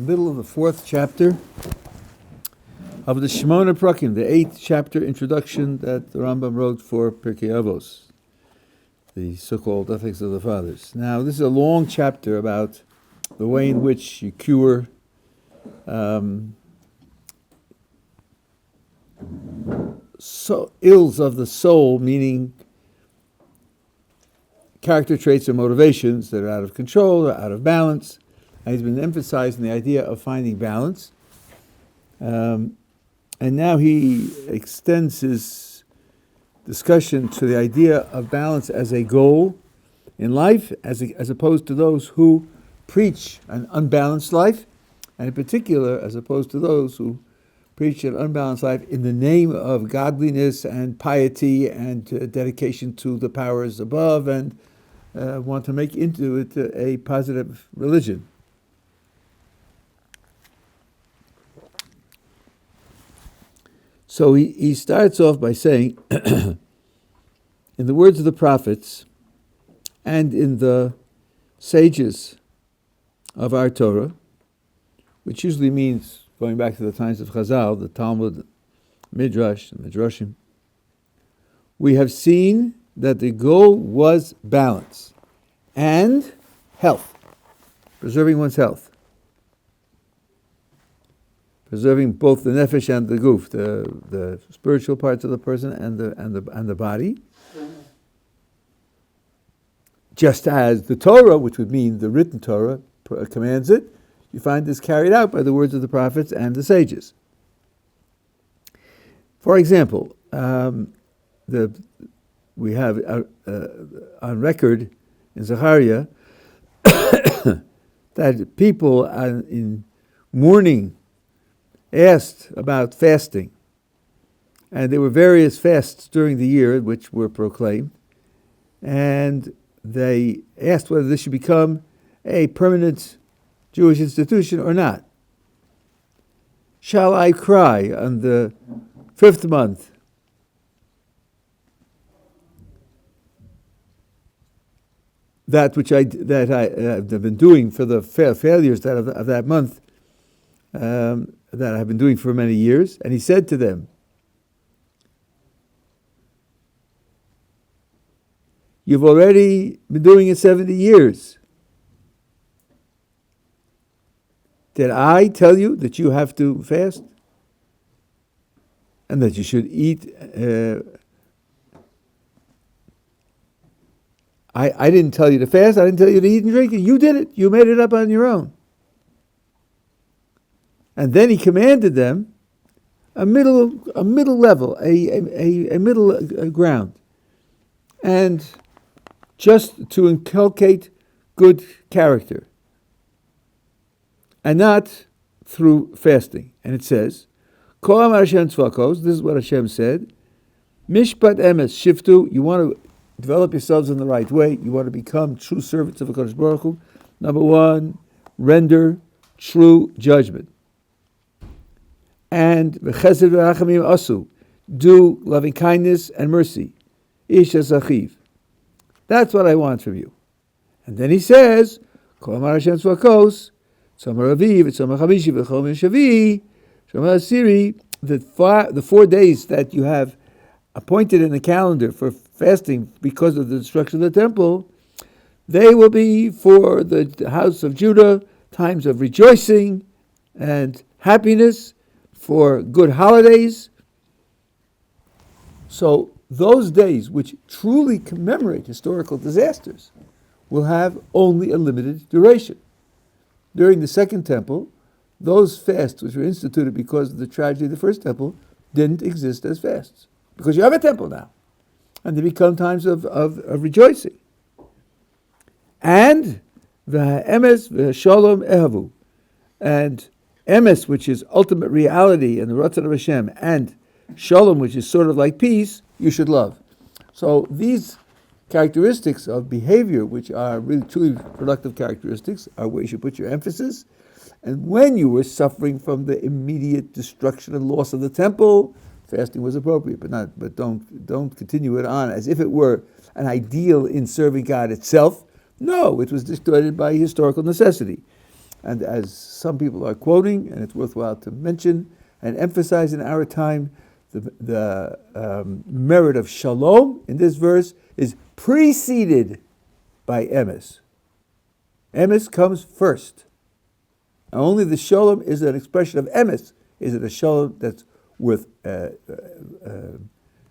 middle of the fourth chapter of the Shmone Prakim, the 8th chapter introduction that the Rambam wrote for Pirkei Avos, the so-called Ethics of the Fathers. Now, this is a long chapter about the way in which you cure ills of the soul, meaning character traits or motivations that are out of control or out of balance. And he's been emphasizing the idea of finding balance. And now he extends his discussion to the idea of balance as a goal in life, as opposed to those who preach an unbalanced life, and in particular, as opposed to those who preach an unbalanced life in the name of godliness and piety and dedication to the powers above, and want to make into it a positive religion. So he starts off by saying, in the words of the prophets and in the sages of our Torah, which usually means going back to the times of Chazal, the Talmud, Midrash, and Midrashim, we have seen that the goal was balance and health, preserving one's health. Preserving both the nefesh and the guf, the spiritual parts of the person and the body. Just as the Torah, which would mean the written Torah, commands it, you find this carried out by the words of the prophets and the sages. For example, we have on record in Zechariah that people in mourning asked about fasting, and there were various fasts during the year which were proclaimed, and they asked whether this should become a permanent Jewish institution or not. Shall I cry on the 5th month? That which I have been doing for the failures of that month, that I've been doing for many years. And he said to them, you've already been doing it 70 years. Did I tell you that you have to fast? And that you should eat? I didn't tell you to fast. I didn't tell you to eat and drink. You did it. You made it up on your own. And then he commanded them a middle level, a middle ground, and just to inculcate good character, and not through fasting. And it says, Kol Amar Hashem Tzvakos, this is what Hashem said, Mishpat Emes Shiftu, you want to develop yourselves in the right way, you want to become true servants of HaKadosh Baruch Hu. Number one, render true judgment. And v'chesed v'rachamim asu, do loving kindness and mercy. Ish achiv. That's what I want from you. And then he says, Kol Amar Hashem Tzvakos, Tzomar Aviv, Tzomar Chamishi, V'chol Min Shavi, Tzomar Asiri, the 4 days that you have appointed in the calendar for fasting because of the destruction of the temple, they will be for the house of Judah times of rejoicing and happiness, for good holidays. So those days which truly commemorate historical disasters will have only a limited duration. During the Second Temple, those fasts which were instituted because of the tragedy of the First Temple didn't exist as fasts, because you have a temple now, and they become times of rejoicing. And v'ha'emes v'shalom ehavu, and emes, which is ultimate reality and the Ratzon of Hashem, and shalom, which is sort of like peace, you should love. So these characteristics of behavior, which are really truly productive characteristics, are where you should put your emphasis. And when you were suffering from the immediate destruction and loss of the temple, fasting was appropriate, but don't continue it on as if it were an ideal in serving God itself. No, it was distorted by historical necessity. And as some people are quoting, and it's worthwhile to mention and emphasize in our time, the merit of shalom in this verse is preceded by emes. Emes comes first. Only the shalom is an expression of emes. Is it a shalom that's worth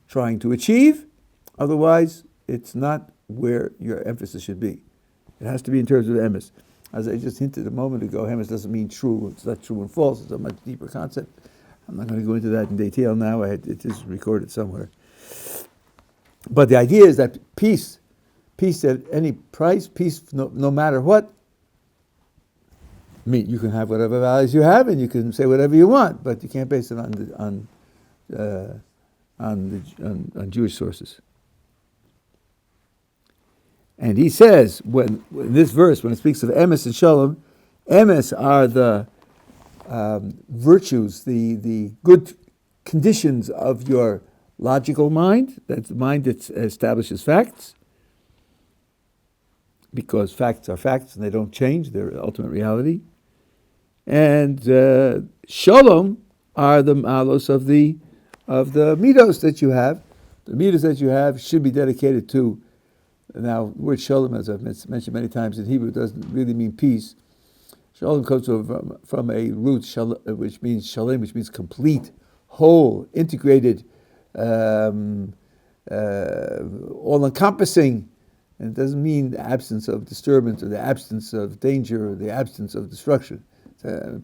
trying to achieve? Otherwise, it's not where your emphasis should be. It has to be in terms of emes. As I just hinted a moment ago, emes doesn't mean true. It's not true and false. It's a much deeper concept. I'm not going to go into that in detail now. It is recorded somewhere. But the idea is that peace at any price, peace no matter what. I mean, you can have whatever values you have, and you can say whatever you want, but you can't base it on Jewish sources. And he says, when this verse, when it speaks of emes and shalom, emes are the virtues, the good conditions of your logical mind. That's the mind that establishes facts, because facts are facts and they don't change, they're ultimate reality. And shalom are the malos of the midos that you have. The midos that you have should be dedicated to. Now, the word shalom, as I've mentioned many times in Hebrew, doesn't really mean peace. Shalom comes from a root which means shalem, which means complete, whole, integrated, all-encompassing. And it doesn't mean the absence of disturbance or the absence of danger or the absence of destruction.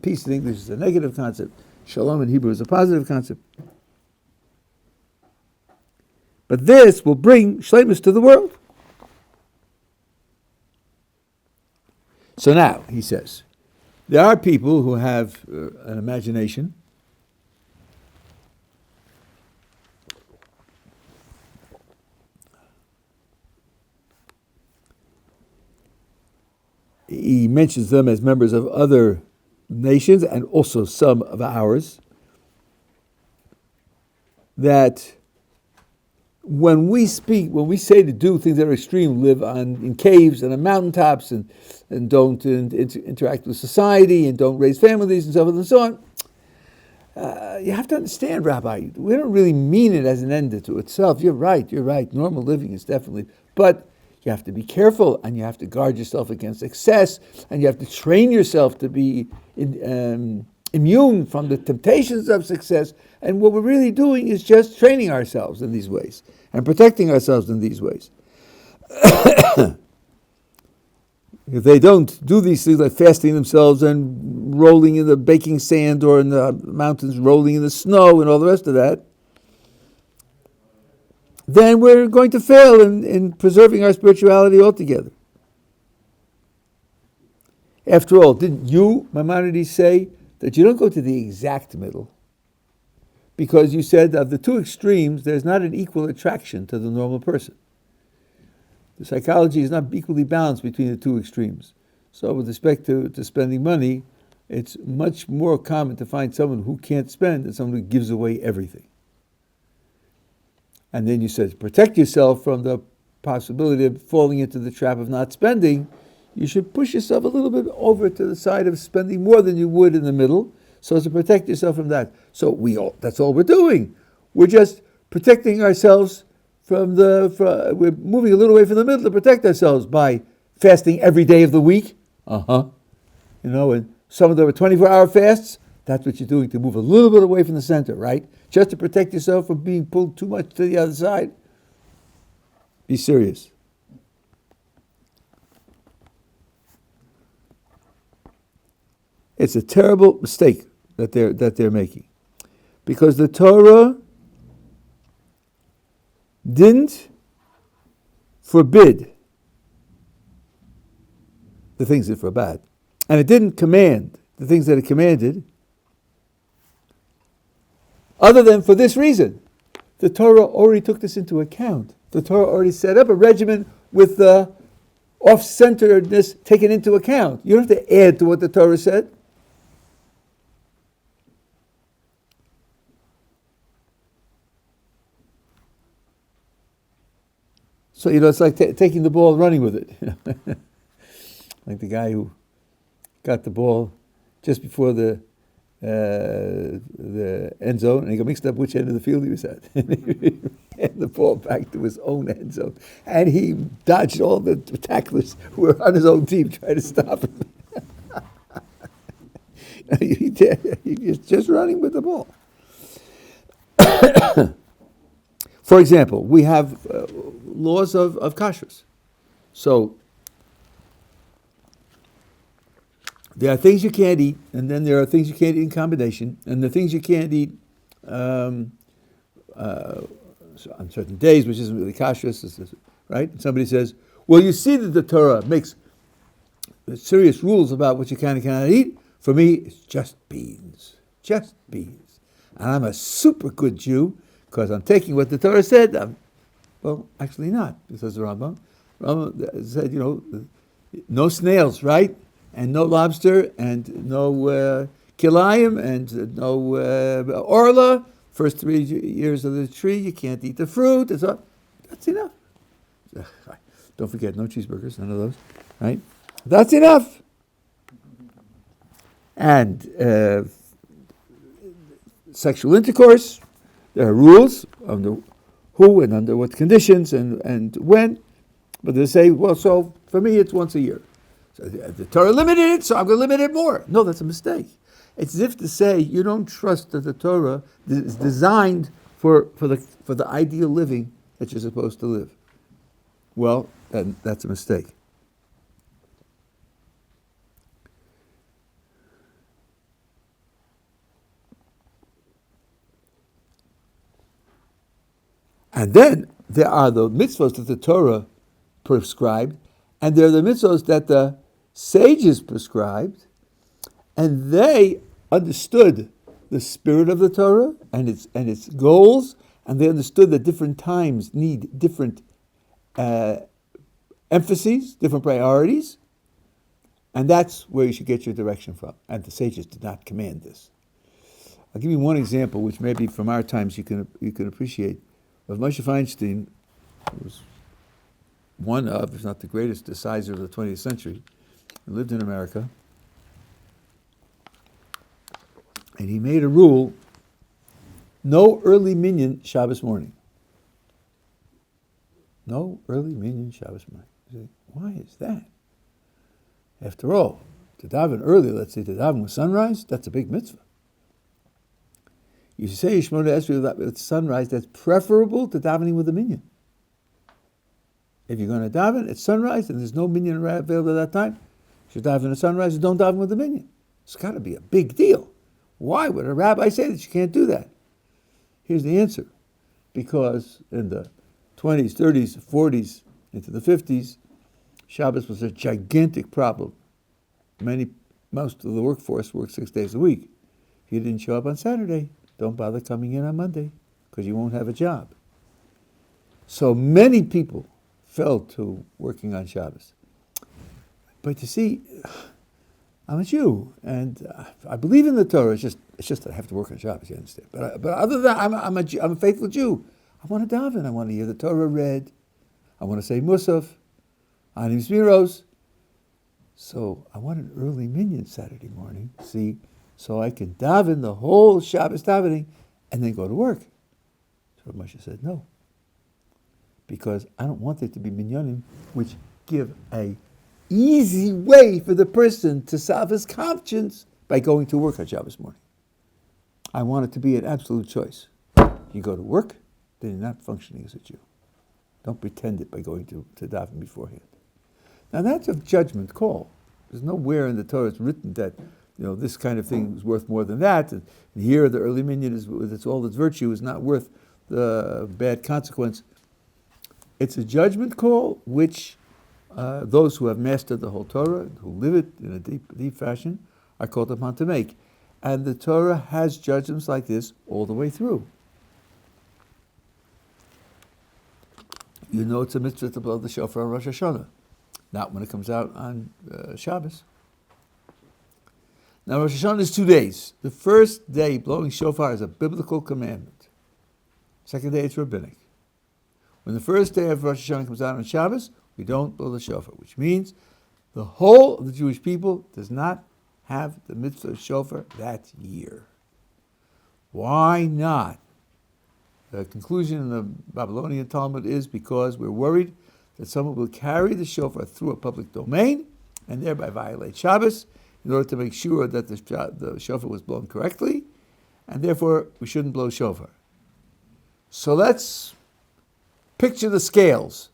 Peace in English is a negative concept. Shalom in Hebrew is a positive concept. But this will bring shleimus to the world. So now, he says, there are people who have an imagination. He mentions them as members of other nations and also some of ours, that when we say to do things that are extreme, live in caves and on mountaintops and don't interact with society and don't raise families and so forth and so on, you have to understand, Rabbi, we don't really mean it as an end to itself. You're right. Normal living is definitely, but you have to be careful, and you have to guard yourself against excess, and you have to train yourself to be immune from the temptations of success. And what we're really doing is just training ourselves in these ways and protecting ourselves in these ways. If they don't do these things like fasting themselves and rolling in the baking sand or in the mountains, rolling in the snow and all the rest of that, then we're going to fail in preserving our spirituality altogether. After all, didn't you, Maimonides, say that you don't go to the exact middle? Because you said of the two extremes, there's not an equal attraction to the normal person. The psychology is not equally balanced between the two extremes. So with respect to spending money, it's much more common to find someone who can't spend than someone who gives away everything. And then you said, protect yourself from the possibility of falling into the trap of not spending. You should push yourself a little bit over to the side of spending more than you would in the middle, so as to protect yourself from that. So that's all we're doing. We're just protecting ourselves we're moving a little way from the middle to protect ourselves by fasting every day of the week. And some of them are 24-hour fasts. That's what you're doing, to move a little bit away from the center, right? Just to protect yourself from being pulled too much to the other side. Be serious. It's a terrible mistake that they're making, because the Torah didn't forbid the things that forbade, and it didn't command the things that it commanded, other than for this reason. The Torah already took this into account. The Torah already set up a regimen with the off-centeredness taken into account. You don't have to add to what the Torah said. So, it's like taking the ball and running with it. Like the guy who got the ball just before the end zone, and he got mixed up which end of the field he was at. And the ball back to his own end zone. And he dodged all the tacklers who were on his own team trying to stop him. He's just running with the ball. For example, we have laws of kashrus. So there are things you can't eat, and then there are things you can't eat in combination, and the things you can't eat on certain days, which isn't really kashrus, right? And somebody says, well, you see that the Torah makes serious rules about what you can and cannot eat. For me, it's just beans. Just beans. And I'm a super good Jew because I'm taking what the Torah said. Well, actually not, says the Rambam. Rambam said, no snails, right? And no lobster, and no kilayim, and no orla. First 3 years of the tree, you can't eat the fruit. That's enough. Don't forget, no cheeseburgers, none of those, right? That's enough. And sexual intercourse, there are rules under who and under what conditions and when. But they say, well, so for me, it's once a year. So the Torah limited it, so I'm going to limit it more. No, that's a mistake. It's as if to say you don't trust that the Torah is designed for the ideal living that you're supposed to live. Well, that's a mistake. And then there are the mitzvahs that the Torah prescribed, and there are the mitzvahs that the sages prescribed, and they understood the spirit of the Torah and its goals, and they understood that different times need different emphases, different priorities, and that's where you should get your direction from. And the sages did not command this. I'll give you one example, which maybe from our times you can appreciate. Of Moshe Feinstein, who was one of, if not the greatest, decisor of the 20th century, he lived in America, and he made a rule: no early minyan Shabbos morning. No early minyan Shabbos morning. You say, why is that? After all, to daven early, let's say to daven with sunrise, that's a big mitzvah. You say Shmone at sunrise, that's preferable to davening with a minyan. If you're going to daven at sunrise and there's no minyan available at that time, you should daven at sunrise and don't daven with a minyan. It's got to be a big deal. Why would a rabbi say that you can't do that? Here's the answer. Because in the 20s, 30s, 40s, into the 50s, Shabbos was a gigantic problem. Most of the workforce worked 6 days a week. If you didn't show up on Saturday, don't bother coming in on Monday because you won't have a job. So many people fell to working on Shabbos. But you see, I'm a Jew and I believe in the Torah. It's just that I have to work on Shabbos. You understand? But other than that, I'm a faithful Jew. I want to daven. I want to hear the Torah read. I want to say Musaf, Anim Smiros. So I want an early minyan Saturday morning. See. So I can daven the whole Shabbos davening and then go to work. So Moshe said, no. Because I don't want there to be minyanim which give a easy way for the person to salve his conscience by going to work on Shabbos morning. I want it to be an absolute choice. You go to work, then you're not functioning as a Jew. Don't pretend it by going to daven beforehand. Now that's a judgment call. There's nowhere in the Torah it's written that this kind of thing is worth more than that. And here, the early minyan is with all its virtue is not worth the bad consequence. It's a judgment call which those who have mastered the whole Torah, who live it in a deep fashion, are called upon to make. And the Torah has judgments like this all the way through. It's a mitzvah to blow the shofar on Rosh Hashanah, not when it comes out on Shabbos. Now, Rosh Hashanah is 2 days. The first day, blowing shofar, is a biblical commandment. Second day, it's rabbinic. When the first day of Rosh Hashanah comes out on Shabbos, we don't blow the shofar, which means the whole of the Jewish people does not have the mitzvah of shofar that year. Why not? The conclusion in the Babylonian Talmud is because we're worried that someone will carry the shofar through a public domain and thereby violate Shabbos in order to make sure that the shofar was blown correctly, and therefore we shouldn't blow shofar. So let's picture the scales.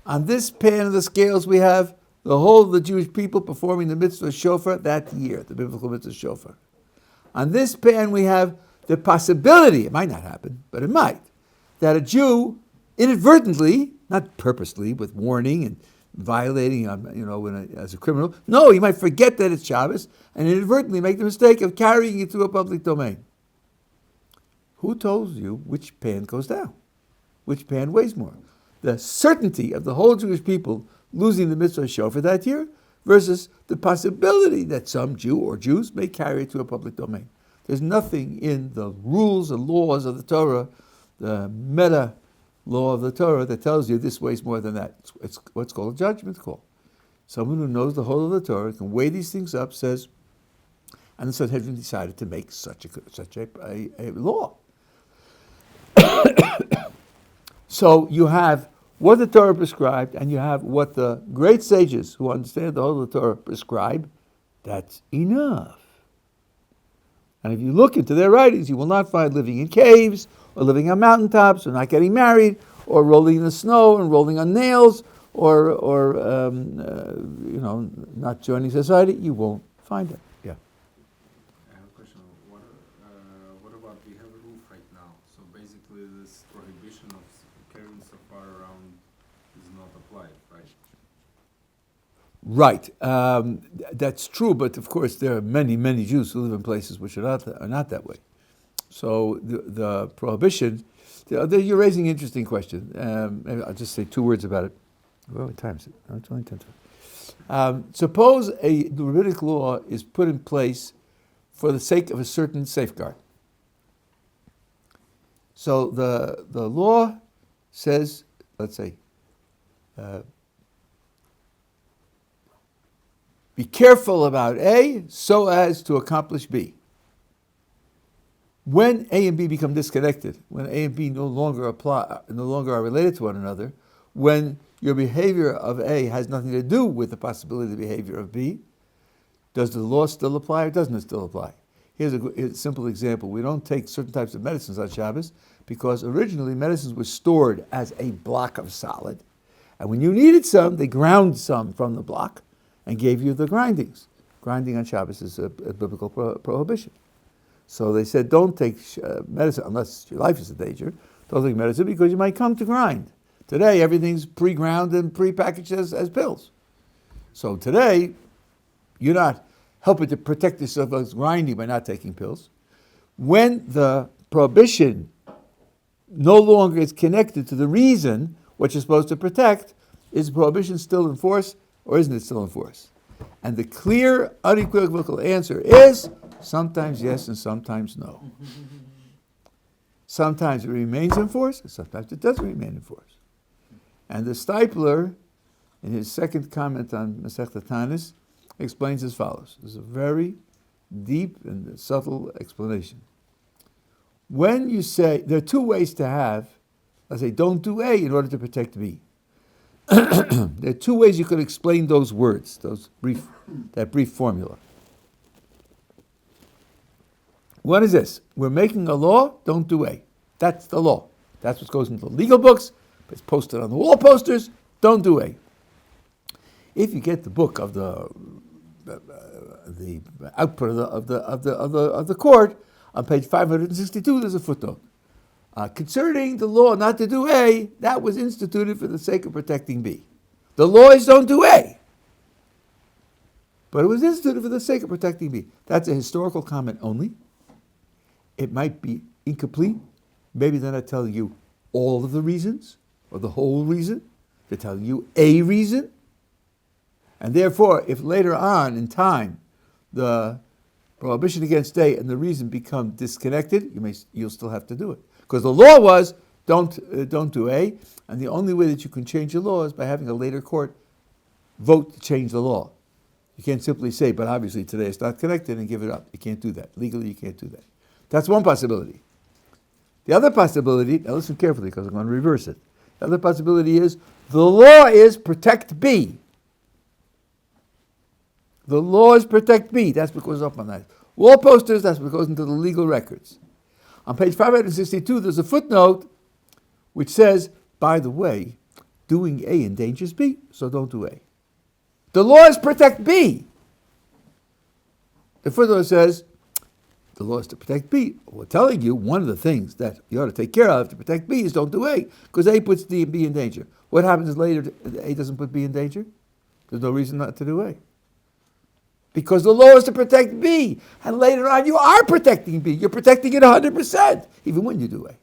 On this pan of the scales we have the whole of the Jewish people performing the mitzvah of shofar that year, the biblical mitzvah of shofar. On this pan we have the possibility, it might not happen, but it might, that a Jew inadvertently, not purposely, with warning and violating, as a criminal, no, he might forget that it's Shabbos and inadvertently make the mistake of carrying it through a public domain. Who told you which pan goes down? Which pan weighs more? The certainty of the whole Jewish people losing the mitzvah shofar that year versus the possibility that some Jew or Jews may carry it to a public domain. There's nothing in the rules and laws of the Torah, the meta law of the Torah, that tells you this weighs more than that. It's what's called a judgment call. Someone who knows the whole of the Torah can weigh these things up, says, and the Sanhedrin decided to make such a law. So you have what the Torah prescribed, and you have what the great sages who understand the whole of the Torah prescribe. That's enough. And if you look into their writings, you will not find living in caves, or living on mountaintops, or not getting married, or rolling in the snow and rolling on nails, or not joining society. You won't find it. Yeah. I have a question. What about we have a roof right now? So basically, this prohibition of carrying shofar around is not applied, right? Right. That's true, but of course there are many, many Jews who live in places which are not that way. So the prohibition, you're raising an interesting question. I'll just say two words about it. What time is it? Oh, it's only 10:20. Suppose the rabbinic law is put in place for the sake of a certain safeguard. So the law says, let's say, be careful about A so as to accomplish B. When A and B become disconnected, when A and B no longer are related to one another, when your behavior of A has nothing to do with the possibility of the behavior of B, does the law still apply or doesn't it still apply? Here's a simple example. We don't take certain types of medicines on Shabbos because originally medicines were stored as a block of solid. And when you needed some, they ground some from the block and gave you the grindings. Grinding on Shabbos is a biblical prohibition. So they said, don't take medicine unless your life is in danger. Don't take medicine because you might come to grind. Today, everything's pre-ground and pre-packaged as pills. So today, you're not helping to protect yourself against grinding by not taking pills. When the prohibition no longer is connected to the reason what you're supposed to protect, is the prohibition still in force or isn't it still in force? And the clear, unequivocal answer is sometimes yes and sometimes no. Sometimes it remains in force and sometimes it doesn't remain in force. And the Stipler, in his second comment on Masechta Tanis, explains as follows. This is a very deep and subtle explanation. When you say, there are two ways to have, let's say, don't do A in order to protect B. There are two ways you could explain those words, that brief formula. One is this: we're making a law, don't do A. That's the law. That's what goes into the legal books. It's posted on the wall posters. Don't do A. If you get the book of the output of the court, on page 562, there's a footnote. Concerning the law not to do A, that was instituted for the sake of protecting B. The law is don't do A. But it was instituted for the sake of protecting B. That's a historical comment only. It might be incomplete. Maybe they're not telling you all of the reasons or the whole reason. They're telling you a reason. And therefore, if later on in time the prohibition against A and the reason become disconnected, you'll still have to do it. Because the law was don't do A, and the only way that you can change the law is by having a later court vote to change the law. You can't simply say, but obviously today it's not connected, and give it up. You can't do that. Legally, you can't do that. That's one possibility. The other possibility, now listen carefully because I'm going to reverse it. The other possibility is, the law is protect B. The law is protect B. That's what goes up on that. Wall posters, that's what goes into the legal records. On page 562, there's a footnote which says, by the way, doing A endangers B, so don't do A. The law is protect B. The footnote says, the law is to protect B. We're telling you one of the things that you ought to take care of to protect B is don't do A, because A puts B in danger. What happens later A doesn't put B in danger? There's no reason not to do A. Because the law is to protect B. And later on you are protecting B. You're protecting it 100%, even when you do A.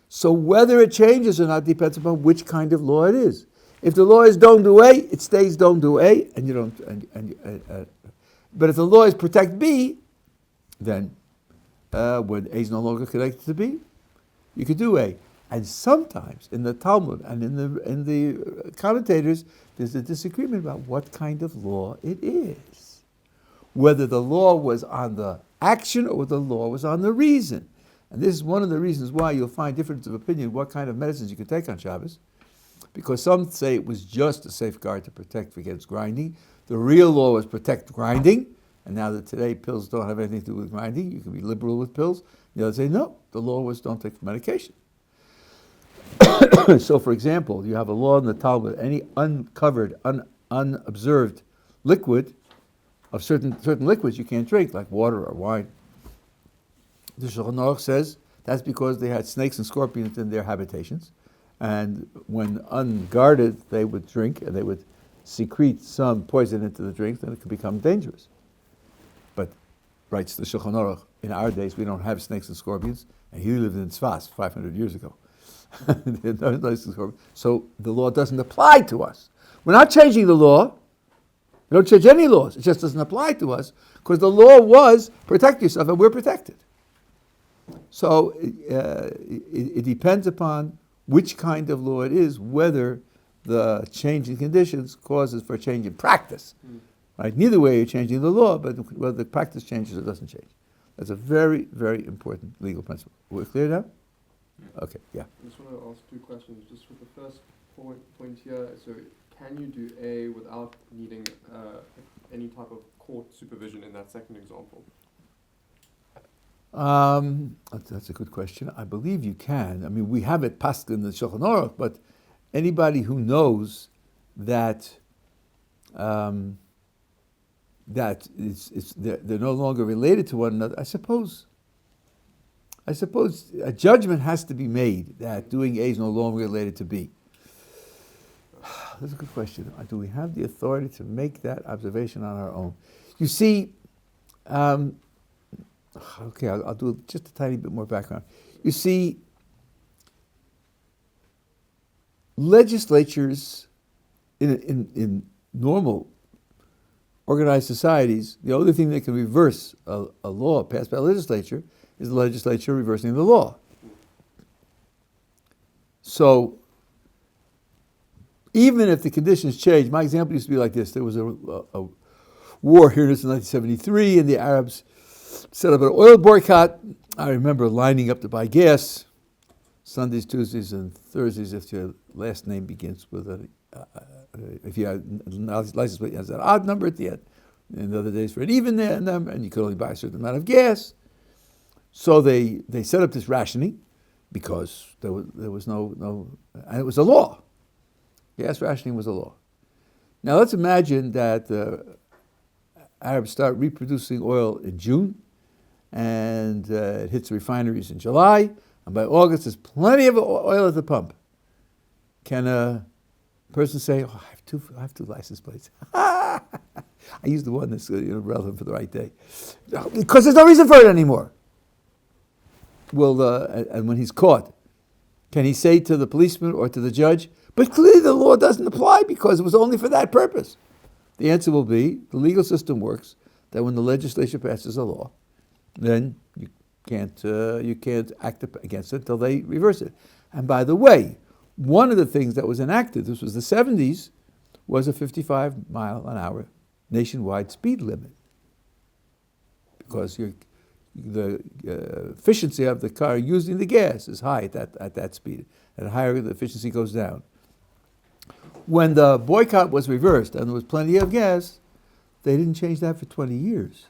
So whether it changes or not depends upon which kind of law it is. If the law is don't do A, it stays don't do A, and you don't. But if the law is protect B, then when A is no longer connected to B, you could do A. And sometimes in the Talmud and in the commentators, there's a disagreement about what kind of law it is. Whether the law was on the action or the law was on the reason. And this is one of the reasons why you'll find difference of opinion what kind of medicines you can take on Shabbos. Because some say it was just a safeguard to protect against grinding. The real law was protect grinding. And now that today pills don't have anything to do with grinding, you can be liberal with pills. The others say, no, the law was don't take medication. So, for example, you have a law in the Talmud, any uncovered, unobserved liquid, of certain liquids you can't drink, like water or wine. The Shulchan Aruch says that's because they had snakes and scorpions in their habitations, and when unguarded, they would drink, and they would secrete some poison into the drink, then it could become dangerous. But, writes the Shulchan Aruch, in our days we don't have snakes and scorpions, and he lived in Tzfas 500 years ago. So the law doesn't apply to us. We're not changing the law. We don't change any laws. It just doesn't apply to us because the law was protect yourself, and we're protected. So it depends upon which kind of law it is, whether the change in conditions causes for a change in practice. Right? Neither way you're changing the law, but whether the practice changes or doesn't change. That's a very, very important legal principle. We're clear now? Okay, yeah. I just want to ask two questions. Just with the first point here, so can you do A without needing any type of court supervision in that second example? That's a good question. I believe you can. I mean, we have it passed in the Shulchan Aruch, but anybody who knows that they're no longer related to one another, I suppose a judgment has to be made that doing A is no longer related to B. That's a good question. Do we have the authority to make that observation on our own? You see, okay, I'll do just a tiny bit more background. You see, legislatures in normal organized societies, the only thing that can reverse a law passed by a legislature is the legislature reversing the law. So, even if the conditions change, my example used to be like this. There was a war here in 1973, and the Arabs set up an oil boycott. I remember lining up to buy gas, Sundays, Tuesdays, and Thursdays if your last name begins with if you have a license plate has an odd number at the end, and the other days for an even number, and you could only buy a certain amount of gas. So they set up this rationing because there was no, and it was a law. Gas rationing was a law. Now let's imagine that the Arabs start reproducing oil in June, and it hits the refineries in July, and by August there's plenty of oil at the pump. Can a person say, "Oh, I have two license plates"? I use the one that's relevant for the right day, because there's no reason for it anymore. Well, and when he's caught, can he say to the policeman or to the judge, "But clearly the law doesn't apply because it was only for that purpose"? The answer will be, the legal system works that when the legislature passes a law, then you can't act against it until they reverse it. And by the way, one of the things that was enacted, this was the 70s, was a 55 mile an hour nationwide speed limit. Because the efficiency of the car using the gas is high at that speed. At higher, the efficiency goes down. When the boycott was reversed and there was plenty of gas, they didn't change that for 20 years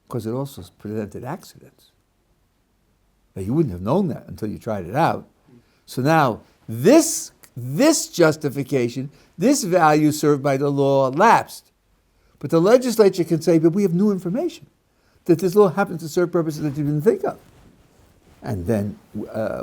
because it also prevented accidents. Now, you wouldn't have known that until you tried it out. So now, this justification, this value served by the law lapsed. But the legislature can say, but we have new information, that this law happens to serve purposes that you didn't think of. And then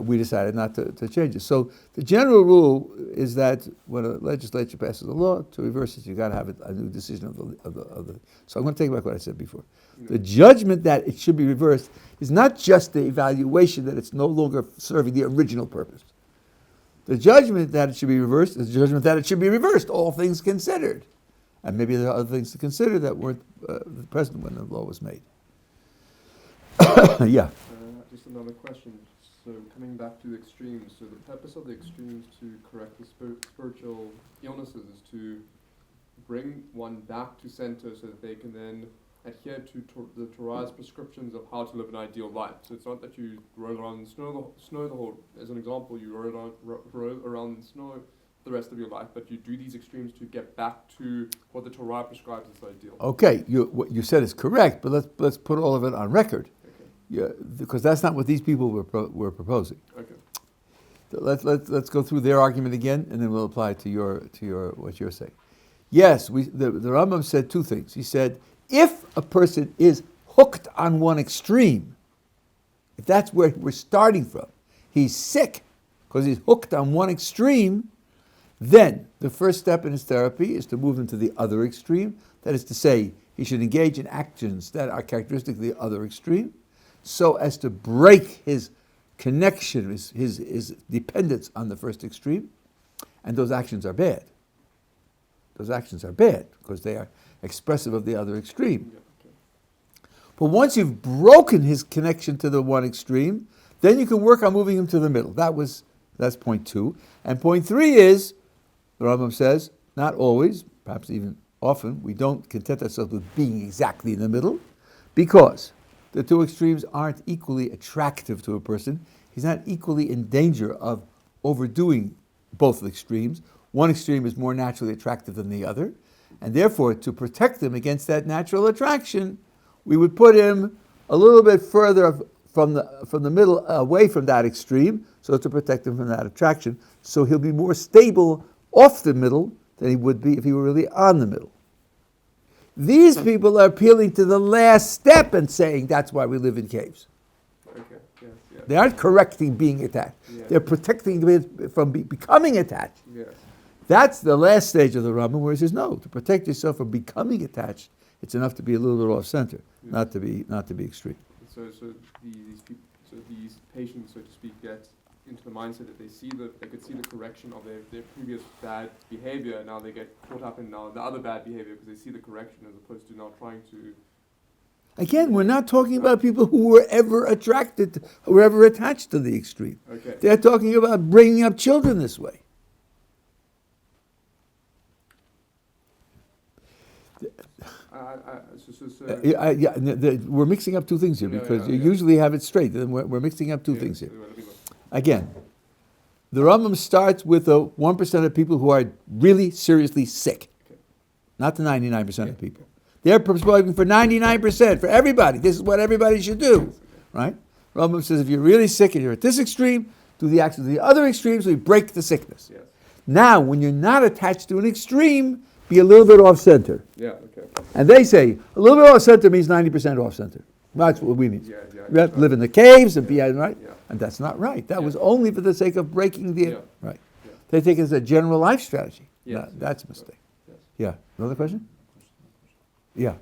we decided not to change it. So the general rule is that when a legislature passes a law, to reverse it, you've got to have a new decision of the. So I'm going to take back what I said before. The judgment that it should be reversed is not just the evaluation that it's no longer serving the original purpose. The judgment that it should be reversed is the judgment that it should be reversed, all things considered. And maybe there are other things to consider that weren't present when the law was made. Yeah. Just another question. So coming back to the extremes. So the purpose of the extremes to correct the spiritual illnesses is to bring one back to center so that they can then adhere to the Torah's prescriptions of how to live an ideal life. So it's not that you roll around in snow the whole. As an example, you roll around in snow the rest of your life, but you do these extremes to get back to what the Torah prescribes as ideal. Okay, what you said is correct, but let's put all of it on record. Yeah, because that's not what these people were proposing. Okay. Let's go through their argument again, and then we'll apply it to your what you're saying. Yes, the Rambam said two things. He said, if a person is hooked on one extreme, if that's where we're starting from, he's sick because he's hooked on one extreme, then the first step in his therapy is to move him to the other extreme. That is to say, he should engage in actions that are characteristic of the other extreme, so as to break his connection, his dependence on the first extreme. And those actions are bad. Those actions are bad because they are expressive of the other extreme. But once you've broken his connection to the one extreme, then you can work on moving him to the middle. That's point 2. And point 3 is, the Rambam says, not always, perhaps even often, we don't content ourselves with being exactly in the middle, because the two extremes aren't equally attractive to a person. He's not equally in danger of overdoing both extremes. One extreme is more naturally attractive than the other, and therefore, to protect him against that natural attraction, we would put him a little bit further from the middle, away from that extreme, so to protect him from that attraction, so he'll be more stable off the middle than he would be if he were really on the middle. These people are appealing to the last step and saying that's why we live in caves. Okay. Yes. Yes. They aren't correcting being attached. Yes. They're protecting it from becoming attached. Yes. That's the last stage of the Rambam, where he says, no, to protect yourself from becoming attached, it's enough to be a little bit off center, Yes. not to be extreme. So these patients, so to speak, get into the mindset that they could see the correction of their previous bad behavior. Now they get caught up in the other bad behavior because they see the correction as opposed to now trying to. Again, we're not talking about people who were ever attracted, who were ever attached to the extreme. Okay. They're talking about bringing up children this way. We're mixing up two things here because you usually have it straight. Then we're mixing up two things here. Again, the Rambam starts with the 1% of people who are really seriously sick, not the 99% of people. They're prescribing for 99%, for everybody. This is what everybody should do, right? Rambam says if you're really sick and you're at this extreme, do the actions of the other extreme so you break the sickness. Yes. Now, when you're not attached to an extreme, be a little bit off-center. Yeah, okay. And they say, a little bit off-center means 90% off-center. That's what we mean. Yeah. We have to live in the caves and be right? Yeah. And that's not right. That was only for the sake of breaking the... Yeah. Right. Yeah. They take it as a general life strategy. Yes. That's a mistake. Yes. Yeah. Another question? Yeah.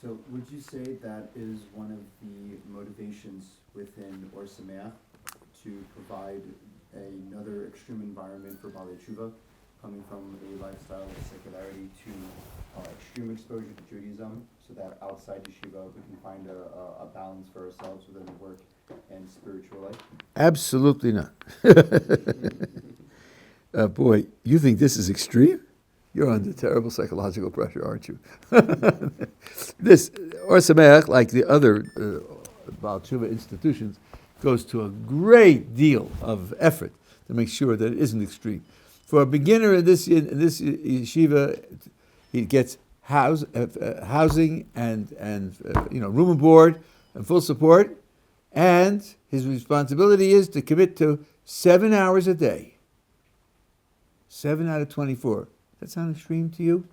So would you say that is one of the motivations within Ohr Somayach to provide another extreme environment for Baalei Tshuva, coming from a lifestyle of secularity to extreme exposure to Judaism, so that outside yeshiva we can find a balance for ourselves within the work and spiritual life? Absolutely not. Boy, you think this is extreme? You're under terrible psychological pressure, aren't you? This Ohr Somayach, like the other Baal Tshuva institutions, goes to a great deal of effort to make sure that it isn't extreme. For a beginner in this yeshiva, he gets housing and room and board and full support, and his responsibility is to commit to 7 hours a day. 7 out of 24. That sound extreme to you?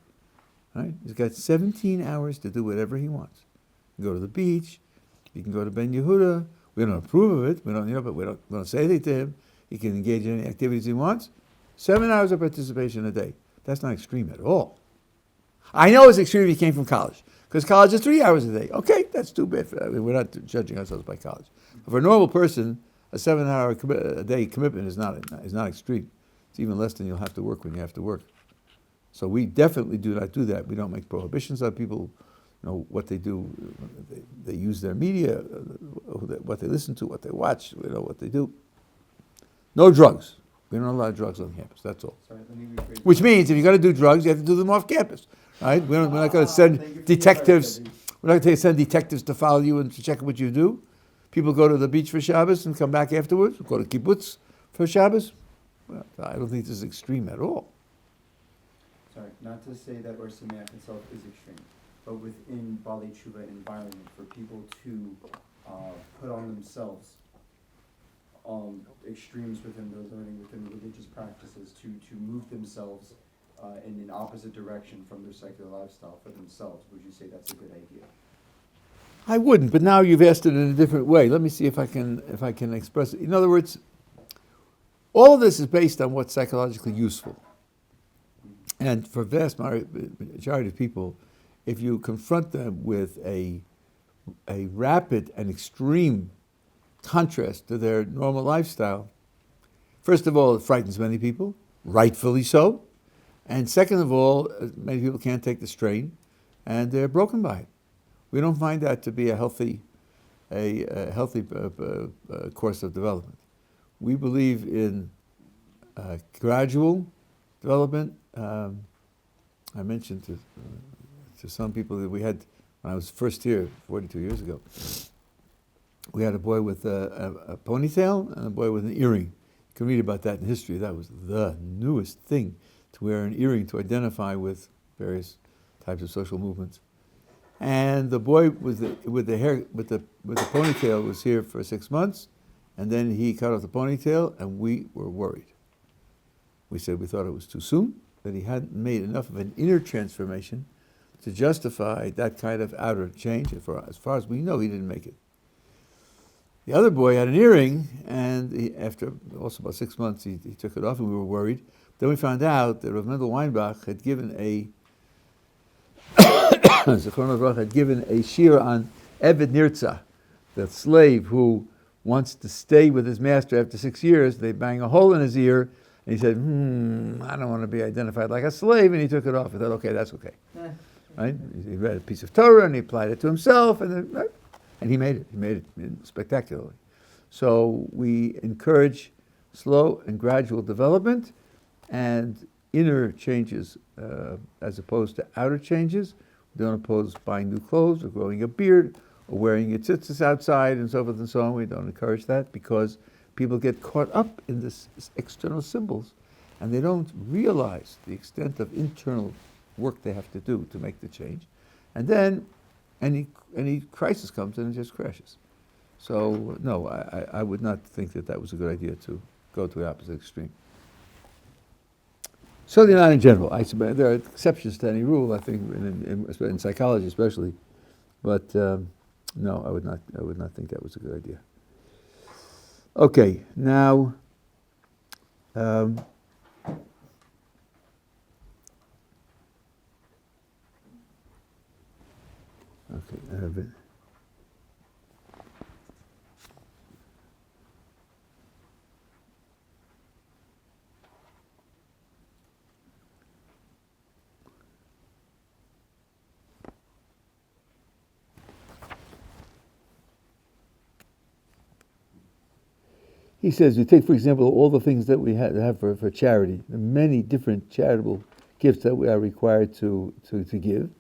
Right? He's got 17 hours to do whatever he wants. He can go to the beach. He can go to Ben Yehuda. We don't approve of it. We don't say anything to him. He can engage in any activities he wants. 7 hours of participation a day. That's not extreme at all. I know it's extreme if he came from college, because college is 3 hours a day. Okay, that's too bad. We're not judging ourselves by college. But for a normal person, a 7 hour a day commitment is not extreme. It's even less than you'll have to work when you have to work. So we definitely do not do that. We don't make prohibitions on people. What they do. They use their media, what they listen to, what they watch. What they do. No drugs. We don't allow drugs on campus. That's all. Sorry, let me rephrase. Which means if you're going to do drugs, you have to do them off campus, right? We're not going to send detectives. We're not going to send detectives to follow you and to check what you do. People go to the beach for Shabbos and come back afterwards. Go to kibbutz for Shabbos. Well, I don't think this is extreme at all. Sorry, not to say that Ohr Somayach itself is extreme, but within Baalei Tshuva environment, for people to put on themselves extremes within their learning, within religious practices, to move themselves in an opposite direction from their secular lifestyle for themselves, would you say that's a good idea? I wouldn't, but now you've asked it in a different way. Let me see if I can express it. In other words, all of this is based on what's psychologically useful. And for vast majority of people, if you confront them with a rapid and extreme contrast to their normal lifestyle, first of all, it frightens many people, rightfully so. And second of all, many people can't take the strain, and they're broken by it. We don't find that to be a healthy course of development. We believe in gradual development. I mentioned to some people that we had, when I was first here 42 years ago, we had a boy with a ponytail and a boy with an earring. You can read about that in history. That was the newest thing, to wear an earring to identify with various types of social movements. And the boy with the ponytail was here for 6 months, and then he cut off the ponytail, and we were worried. We said we thought it was too soon, that he hadn't made enough of an inner transformation to justify that kind of outer change. As far as we know, he didn't make it. The other boy had an earring, and after also about 6 months, he took it off, and we were worried. Then we found out that Rav Mendel Weinbach had given a shir on Eved Nirtzah, the slave who wants to stay with his master after 6 years. They bang a hole in his ear, and he said, I don't want to be identified like a slave, and he took it off. He thought, okay, that's okay. Right? He read a piece of Torah, and he applied it to himself, and he made it. He made it spectacularly. So we encourage slow and gradual development and inner changes as opposed to outer changes. We don't oppose buying new clothes or growing a beard or wearing your tzitzis outside and so forth and so on. We don't encourage that because people get caught up in this external symbols and they don't realize the extent of internal work they have to do to make the change. And then any crisis comes and it just crashes. So no, I would not think that was a good idea to go to the opposite extreme. Certainly not in general. There are exceptions to any rule, I think, in psychology especially. But no, I would not think that was a good idea. Okay, now okay, I have it. He says, you take, for example, all the things that we have for charity, the many different charitable gifts that we are required to give.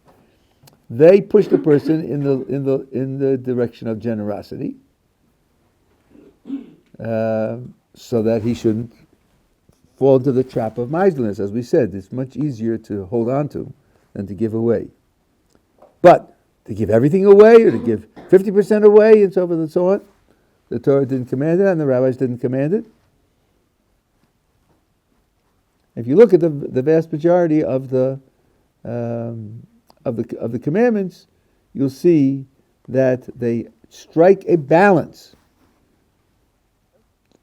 They push the person in the direction of generosity, so that he shouldn't fall into the trap of miserliness. As we said, it's much easier to hold on to than to give away. But to give everything away, or to give 50% away, and so forth and so on, the Torah didn't command it, and the rabbis didn't command it. If you look at the vast majority of the commandments, you'll see that they strike a balance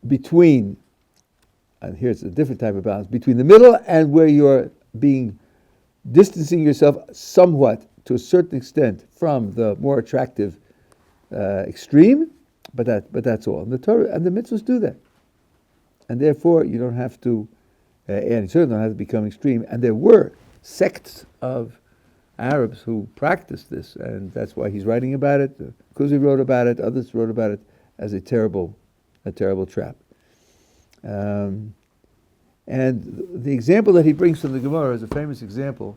between, and here's a different type of balance, between the middle and where you're distancing yourself somewhat to a certain extent from the more attractive extreme, but that's all. And the Torah and the mitzvahs do that, and therefore you don't have to, and you certainly don't have to become extreme. And there were sects of Arabs who practiced this, and that's why he's writing about it. Kuzi wrote about it. Others wrote about it as a terrible trap. And the example that he brings from the Gemara is a famous example.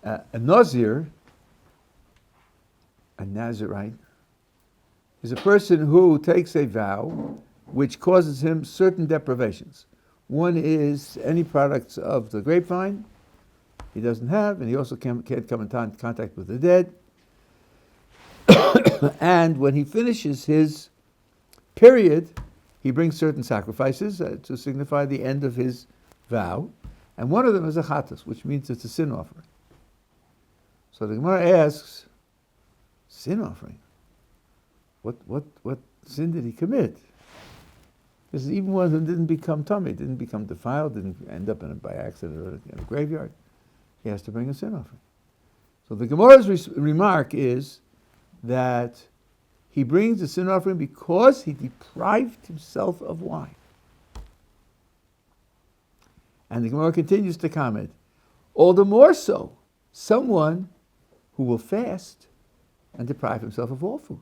A Nazir, a Nazirite, is a person who takes a vow which causes him certain deprivations. One is any products of the grapevine he doesn't have, and he also can't come in contact with the dead. And when he finishes his period, he brings certain sacrifices to signify the end of his vow, and one of them is a chatas, which means it's a sin offering. So the Gemara asks, sin offering? What sin did he commit? This is even one who didn't become tummy, didn't become defiled, didn't end up by accident or in a graveyard. He has to bring a sin offering. So the Gemara's remark is that he brings the sin offering because he deprived himself of wine. And the Gemara continues to comment, all the more so, someone who will fast and deprive himself of all food.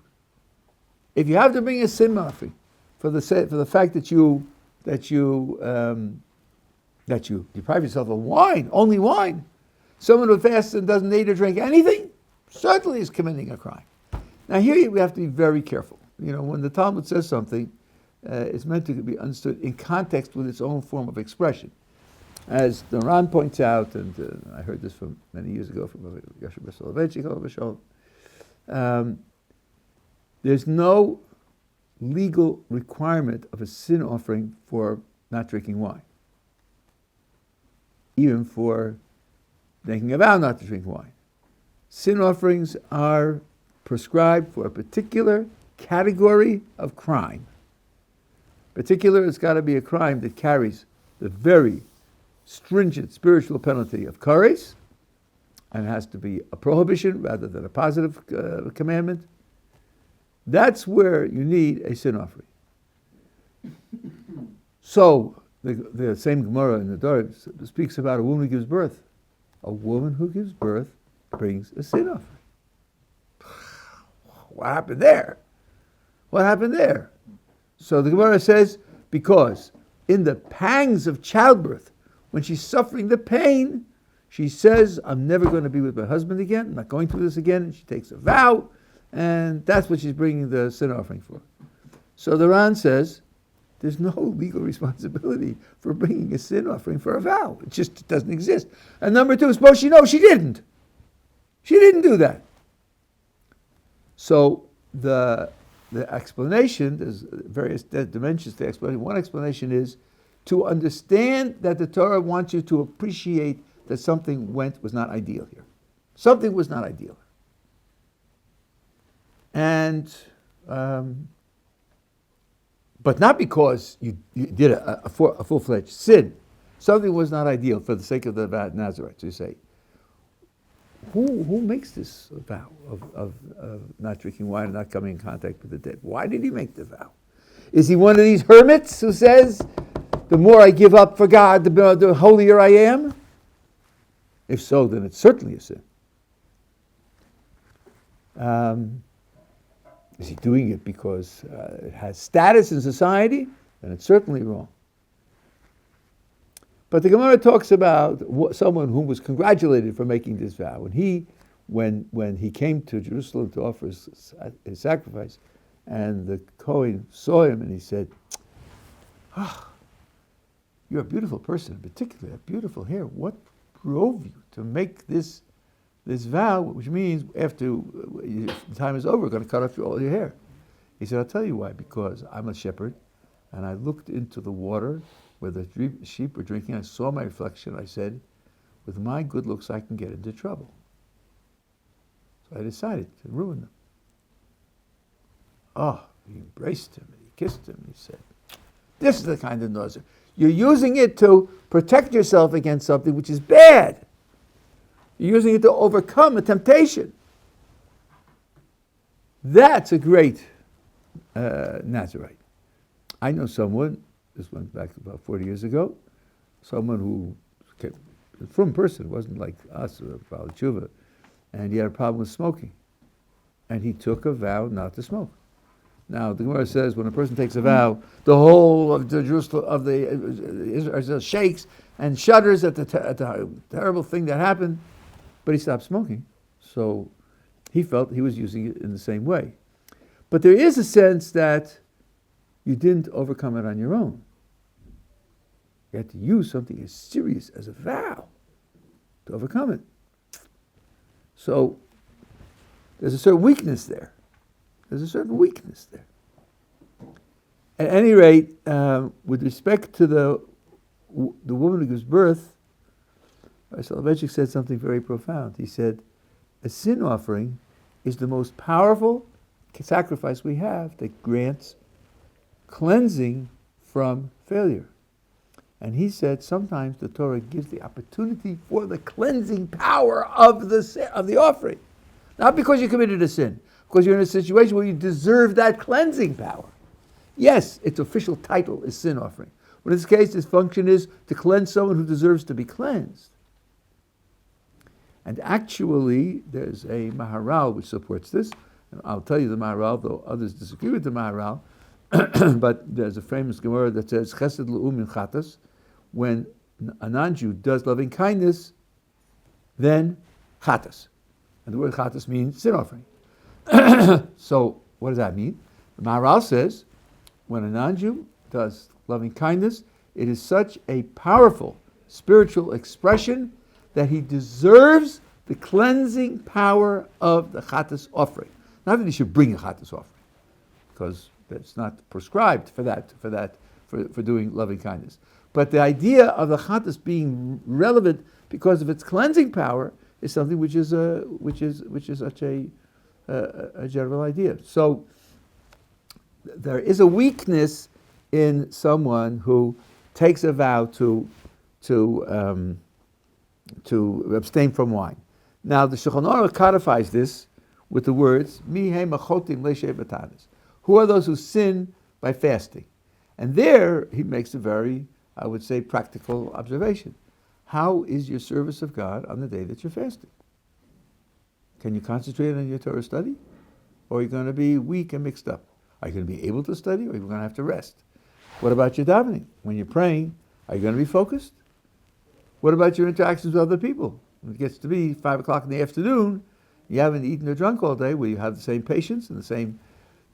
If you have to bring a sin offering for the fact that you deprive yourself of wine, only wine, someone who fasts and doesn't eat or drink anything, certainly is committing a crime. Now here we have to be very careful. When the Talmud says something, it's meant to be understood in context with its own form of expression. As the Ran points out, and I heard this from many years ago from Yeshivat Ohr Somayach, there's no legal requirement of a sin offering for not drinking wine, even for making a vow not to drink wine. Sin offerings are prescribed for a particular category of crime. Particular, it's got to be a crime that carries the very stringent spiritual penalty of kares, and it has to be a prohibition rather than a positive commandment. That's where you need a sin offering. So the same Gemara in the Dovid speaks about a woman who gives birth. A woman who gives birth brings a sin offering. What happened there? What happened there? So the Gemara says, because in the pangs of childbirth, when she's suffering the pain, she says, I'm never going to be with my husband again, I'm not going through this again, and she takes a vow, and that's what she's bringing the sin offering for. So the Ran says, there's no legal responsibility for bringing a sin offering for a vow. It just doesn't exist. And number two, suppose she knows she didn't. She didn't do that. So the explanation, there's various dimensions to the explanation. One explanation is to understand that the Torah wants you to appreciate that something was not ideal here. Something was not ideal. And but not because you did a full-fledged sin. Something was not ideal for the sake of the Nazarite. So you say, who makes this vow of not drinking wine and not coming in contact with the dead? Why did he make the vow? Is he one of these hermits who says, the more I give up for God, the holier I am? If so, then it's certainly a sin. Is he doing it because it has status in society? Then it's certainly wrong. But the Gemara talks about someone who was congratulated for making this vow. When he came to Jerusalem to offer his sacrifice, and the Kohen saw him and he said, you're a beautiful person, particularly a beautiful hair. What drove you to make this vow, which means after the time is over, we're going to cut off all your hair? He said, I'll tell you why, because I'm a shepherd, and I looked into the water where the sheep were drinking. I saw my reflection. I said, with my good looks, I can get into trouble. So I decided to ruin them. Oh, he embraced him, and he kissed him, and he said, this is the kind of nausea. You're using it to protect yourself against something which is bad. You're using it to overcome a temptation. That's a great Nazarite. I know someone, this went back about 40 years ago, someone who, a frum person, wasn't like us or Baalei Tshuva, and he had a problem with smoking. And he took a vow not to smoke. Now, the Gemara says when a person takes a vow, the whole of the Jerusalem, of the Israel shakes and shudders at the terrible thing that happened, but he stopped smoking. So he felt he was using it in the same way. But there is a sense that you didn't overcome it on your own. You had to use something as serious as a vow to overcome it. So there's a certain weakness there. There's a certain weakness there. At any rate, with respect to the woman who gives birth, Soloveitchik said something very profound. He said, a sin offering is the most powerful sacrifice we have that grants cleansing from failure. And he said sometimes the Torah gives the opportunity for the cleansing power of the offering. Not because you committed a sin, because you're in a situation where you deserve that cleansing power. Yes, its official title is sin offering. But in this case, its function is to cleanse someone who deserves to be cleansed. And actually, there's a Maharal which supports this. And I'll tell you the Maharal, though others disagree with the Maharal. But there's a famous Gemara that says, Chesed l'u min chatas, when a non-Jew does loving kindness, then chatas. And the word chatas means sin offering. So, what does that mean? The Maharal says, when a non-Jew does loving kindness, it is such a powerful spiritual expression that he deserves the cleansing power of the chatas offering. Not that he should bring a chatas offering, because that's not prescribed for doing loving kindness. But the idea of the chatas being relevant because of its cleansing power is something which is such a general idea. So there is a weakness in someone who takes a vow to abstain from wine. Now the Shulchan Aruch codifies this with the words Mi he machotim le'shei batanis. Who are those who sin by fasting? And there he makes a very, I would say, practical observation. How is your service of God on the day that you're fasting? Can you concentrate on your Torah study? Or are you going to be weak and mixed up? Are you going to be able to study, or are you going to have to rest? What about your davening? When you're praying, are you going to be focused? What about your interactions with other people? When it gets to be 5 o'clock in the afternoon, you haven't eaten or drunk all day, will you have the same patience and the same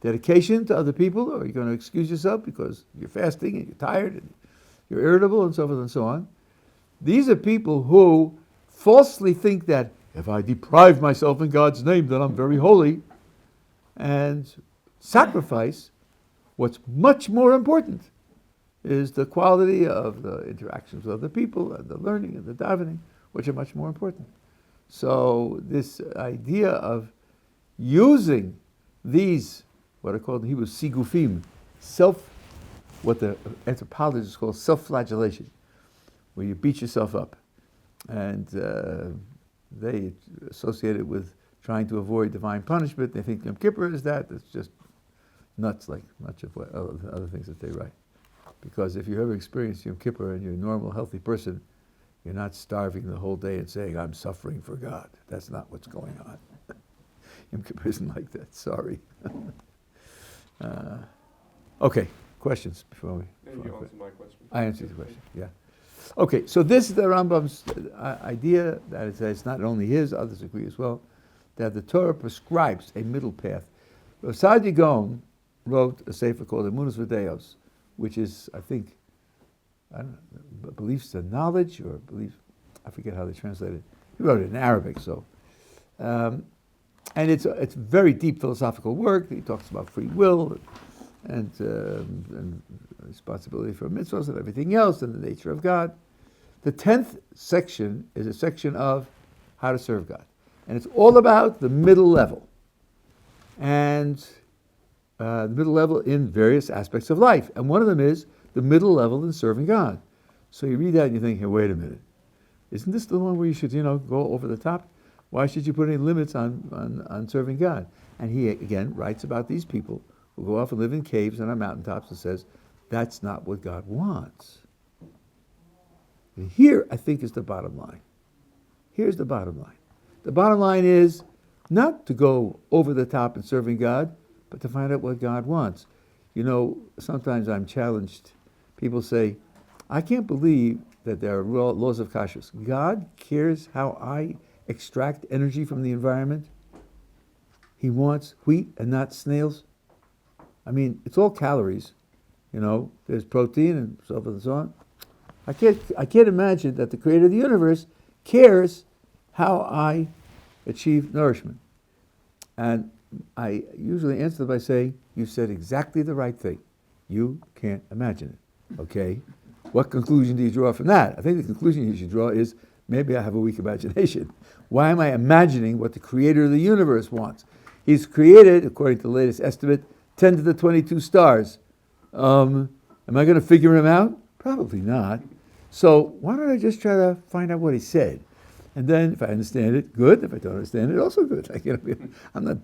dedication to other people, or are you going to excuse yourself because you're fasting and you're tired and you're irritable and so forth and so on? These are people who falsely think that if I deprive myself in God's name, then I'm very holy, and sacrifice what's much more important is the quality of the interactions with other people and the learning and the davening, which are much more important. So this idea of using these, what are called in Hebrew, sigufim, what the anthropologists call self-flagellation, where you beat yourself up. And they associate it with trying to avoid divine punishment. They think Yom Kippur is that. It's just nuts, like much of what other things that they write. Because if you ever experience Yom Kippur and you're a normal, healthy person, you're not starving the whole day and saying, I'm suffering for God. That's not what's going on. Yom Kippur isn't like that, sorry. Okay, questions before we... And you answered my question. I answered the question, yeah. Okay, so this is the Rambam's idea, that it's not only his, others agree as well, that the Torah prescribes a middle path. Saadia Gaon wrote a sefer called Emunos V'Deos, which is, I think, I don't know, beliefs and knowledge, or belief, I forget how they translate it. He wrote it in Arabic, so. And it's very deep philosophical work. He talks about free will and responsibility for mitzvahs and everything else, and the nature of God. The 10th section is a section of how to serve God. And it's all about the middle level. And the middle level in various aspects of life. And one of them is the middle level in serving God. So you read that and you think, hey, wait a minute. Isn't this the one where you should, go over the top? Why should you put any limits on serving God? And he, again, writes about these people who go off and live in caves and on mountaintops and says, that's not what God wants. And here, I think, is the bottom line. Here's the bottom line. The bottom line is not to go over the top in serving God, but to find out what God wants. Sometimes I'm challenged. People say, I can't believe that there are laws of kashrus. God cares how I extract energy from the environment. He wants wheat and not snails. I mean, it's all calories. There's protein and so forth and so on. I can't imagine that the creator of the universe cares how I achieve nourishment. And I usually answer by saying, you said exactly the right thing. You can't imagine it. Okay? What conclusion do you draw from that? I think the conclusion you should draw is, maybe I have a weak imagination. Why am I imagining what the creator of the universe wants? He's created, according to the latest estimate, 10 to the 22 stars. Am I going to figure him out? Probably not. So why don't I just try to find out what he said? And then if I understand it, good. If I don't understand it, also good. I'm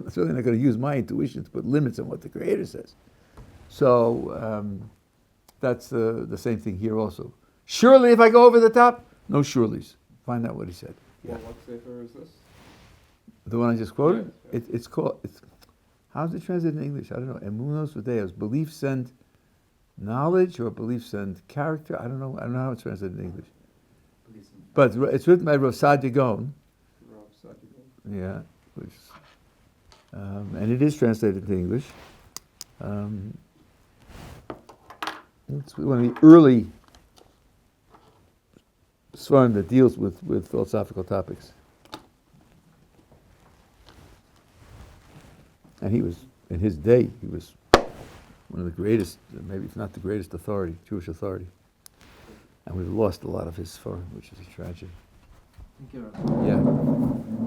certainly not going to use my intuition to put limits on what the creator says. So that's the same thing here also. Surely if I go over the top, no surelys. Find out what he said. Yeah. What sefer is this? The one I just quoted? Yeah. It's called, how's it translated in English? I don't know. Emunos V'Deos. Beliefs and knowledge, or beliefs and character. I don't know how it's translated in English. But it's written by Rav Saadia Gaon. Yeah. And it is translated into English. It's one of the early Svarim that deals with philosophical topics. And he was, in his day, he was one of the greatest, maybe if not the greatest authority, Jewish authority. And we've lost a lot of his Svarim, which is a tragedy. Thank you, Rabbi. Yeah.